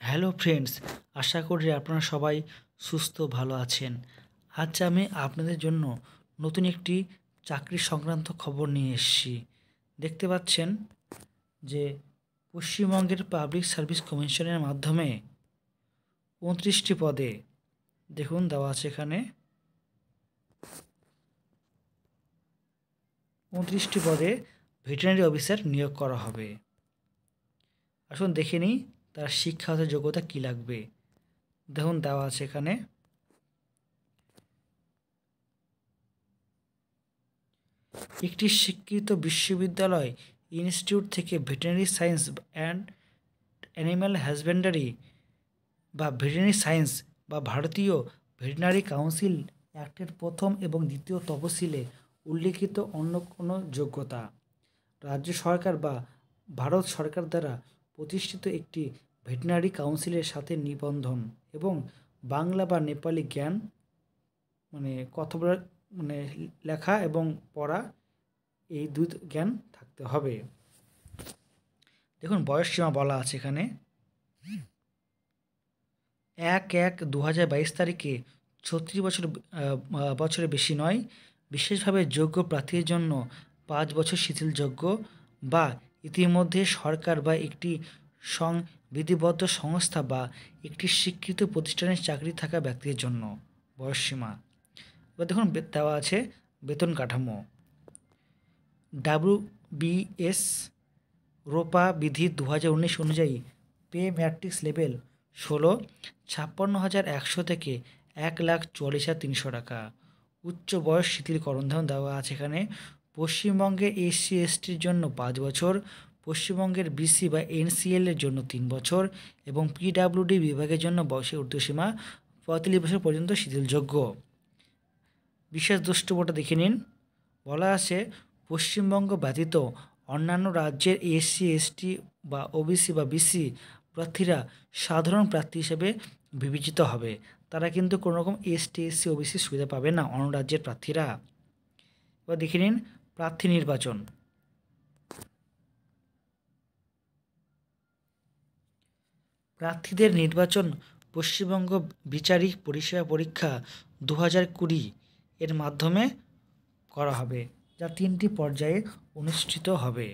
Hello friends, আশা করি আপনারা সবাই সুস্থ ভালো আছেন। আজ আমি আপনাদের জন্য নতুন একটি চাকরি সংক্রান্ত খবর নিয়ে এসেছি। দেখতে পাচ্ছেন যে পশ্চিমবঙ্গের পাবলিক সার্ভিস কমিশনের মাধ্যমে ২৯টি পদে দেখুন দেওয়া আছে এখানে ২৯টি পদে ভেটেরিনারি অফিসার নিয়োগ করা হবে। আসুন দেখে নিই তার শিক্ষাগত যোগ্যতা কী লাগবে। দেখুন দেওয়া আছে এখানে একটি স্বীকৃত বিশ্ববিদ্যালয় ইনস্টিটিউট থেকে veterinary science and animal husbandry বা ভেটেরিনারি সায়েন্স বা ভারতীয় ভেটেরিনারি কাউন্সিল অ্যাক্টের প্রথম এবং দ্বিতীয় তফসিলে উল্লিখিত অন্য কোনো যোগ্যতা রাজ্য সরকার বা ভারত সরকার দ্বারা প্রতিষ্ঠিত একটি ভেটেরিনারি কাউন্সিলের সাথে নিবন্ধন এবং বাংলা বা নেপালি জ্ঞান কথা বলা লেখা এবং পড়া এই দুই জ্ঞান থাকতে হবে। দেখুন বয়স সীমা বলা আছে এখানে ১/১/২০২২ তারিখে ৩৬ বছরের বেশি নয়, বিশেষভাবে যোগ্য প্রার্থীর জন্য ৫ বছর শিথিলযোগ্য বা ইতিমধ্যে সরকার বা একটি সংবিধিবদ্ধ সংস্থা বা একটি স্বীকৃত প্রতিষ্ঠানের চাকরি থাকা ব্যক্তির জন্য বয়সসীমা। এবার দেখুন দেওয়া আছে বেতন কাঠামো। WBS রোপা বিধি ২০১৯ অনুযায়ী পে ম্যাট্রিক্স লেভেল ১৬ ৫৬,১০০ থেকে ১,৪৪,৩০০ টাকা। উচ্চ বয়স শিথিলকরণ দেওয়া আছে এখানে। পশ্চিমবঙ্গে SC/STর জন্য ৫ বছর, পশ্চিমবঙ্গের BC বা NCL এর জন্য ৩ বছর এবং PWD বিভাগের জন্য বয়সের ঊর্ধ্বসীমা ৪৫ বছর পর্যন্ত শিথিলযোগ্য। বিশেষ দ্রষ্টব্যটা দেখে নিন। বলা আছে পশ্চিমবঙ্গ ব্যতীত অন্যান্য রাজ্যের SC/ST বা OBC বা BC প্রার্থীরা সাধারণ প্রার্থী হিসেবে বিবেচিত হবে। তারা কিন্তু কোনো রকম ST/SC OBC সুবিধা পাবে না অন্য রাজ্যের প্রার্থীরা। এবার দেখে নিন প্রার্থী নির্বাচন। প্রার্থীদের নির্বাচন পশ্চিমবঙ্গ বিচারিক পরিষেবা পরীক্ষা ২০২০ এর মাধ্যমে করা হবে, যা ৩টি পর্যায়ে অনুষ্ঠিত হবে।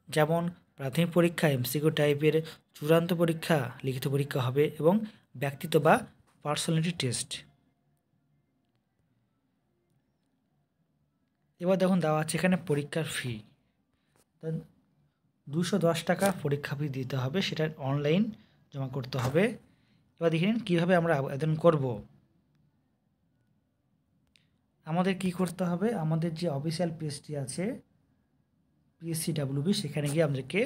যেমন প্রাথমিক পরীক্ষা MCQ টাইপের, চূড়ান্ত পরীক্ষা লিখিত পরীক্ষা হবে এবং ব্যক্তিত্ব বা পার্সোনালিটি টেস্ট। এবার দেখুন দেওয়া আছে এখানে পরীক্ষার ফি ২১০ টাকা পরীক্ষা ফি দিতে হবে, সেটা অনলাইন জমা করতে হবে। এবার দেখে নিন কীভাবে আমরা আবেদন করব। আমাদের কি করতে হবে, আমাদের যে অফিসিয়াল পেজটি আছে PSCWB সেখানে গিয়ে আমাদেরকে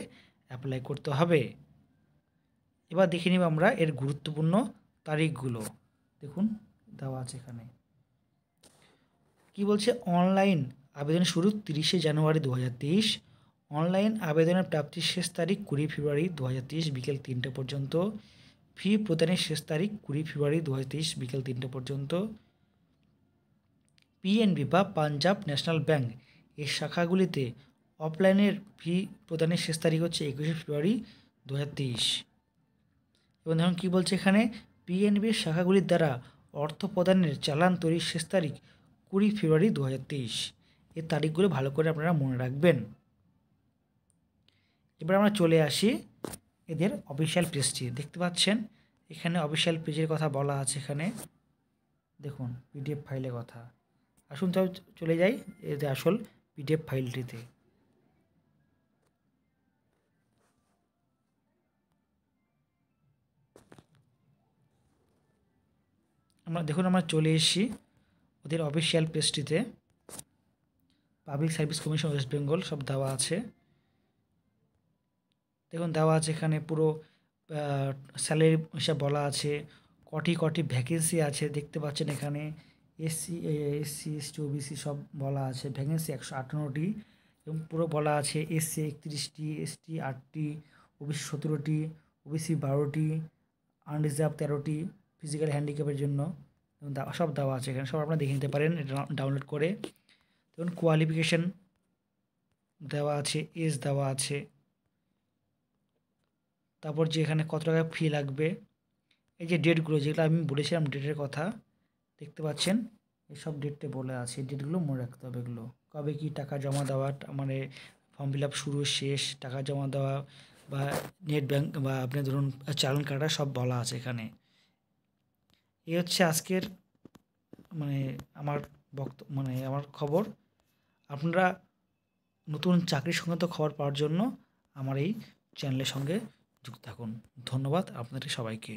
অ্যাপ্লাই করতে হবে। এবার দেখে নিব আমরা এর গুরুত্বপূর্ণ তারিখগুলো। দেখুন দেওয়া আছে এখানে কি বলছে, অনলাইন আবেদন শুরু ৩০শে জানুয়ারি ২০২৩, অনলাইন আবেদনের প্রাপ্তির শেষ তারিখ ২০ ফেব্রুয়ারি ২০২৩ বিকেল ৩টে পর্যন্ত, ফি প্রদানের শেষ তারিখ ২০ ফেব্রুয়ারি ২০২৩ বিকেল ৩টে পর্যন্ত। PNB বা পাঞ্জাব ন্যাশনাল ব্যাঙ্ক এর শাখাগুলিতে অফলাইনের ফি প্রদানের শেষ তারিখ হচ্ছে ২১শে ফেব্রুয়ারি ২০২৩। এবং দেখুন কী বলছে এখানে, PNBর শাখাগুলির দ্বারা অর্থ প্রদানের চালান তৈরির শেষ তারিখ ২০ ফেব্রুয়ারি ২০২৩। এর তারিখগুলো ভালো করে আপনারা মনে রাখবেন। এবার আমরা চলে আসি এদের অফিসিয়াল পেজটি। দেখতে পাচ্ছেন এখানে অফিসিয়াল পেজের কথা বলা আছে। এখানে দেখুন PDF ফাইলের কথা। আসুন তবে চলে যাই এদের আসল PDF ফাইলটিতে। আমরা চলে এসেছি ওদের অফিসিয়াল পেজটিতে। Public service commission West Bengal সব দেওয়া আছে। দেখুন দেওয়া আছে এখানে পুরো স্যালারি হিসাব বলা আছে, কটি ভ্যাকেন্সি আছে দেখতে পাচ্ছেন এখানে। SC ST OBC সব বলা আছে। ভ্যাকেন্সি ১৫৮টি এবং পুরো বলা আছে SC ৩১টি, ST ৮টি, OBC ১৭টি, OBC ১২টি, আনরিজার্ভ 13টি, ফিজিক্যাল হ্যান্ডিক্যাপের জন্য সব দেওয়া আছে এখানে। সব আপনারা দেখে নিতে পারেন এটা ডাউনলোড করে। দেখুন কোয়ালিফিকেশান দেওয়া আছে, এজ দেওয়া আছে, তারপর যে এখানে কত টাকা ফি লাগবে, এই যে ডেটগুলো যেগুলো আমি বলেছিলাম ডেটের কথা দেখতে পাচ্ছেন, এসব ডেটটা বলে আছে। এই ডেটগুলো মনে রাখতে হবে, এগুলো কবে কী টাকা জমা দেওয়া, মানে ফর্ম ফিল আপ শুরু শেষ, টাকা জমা দেওয়া বা নেট ব্যাঙ্ক বা আপনি ধরুন চালান কাটা সব বলা আছে এখানে। এই হচ্ছে আজকের মানে আমার মানে আমার খবর। আপনারা নতুন চাকরি সংক্রান্ত খবর পাওয়ার জন্য আমার এই চ্যানেলের সঙ্গে যুক্ত থাকুন। ধন্যবাদ আপনাদের সবাইকে।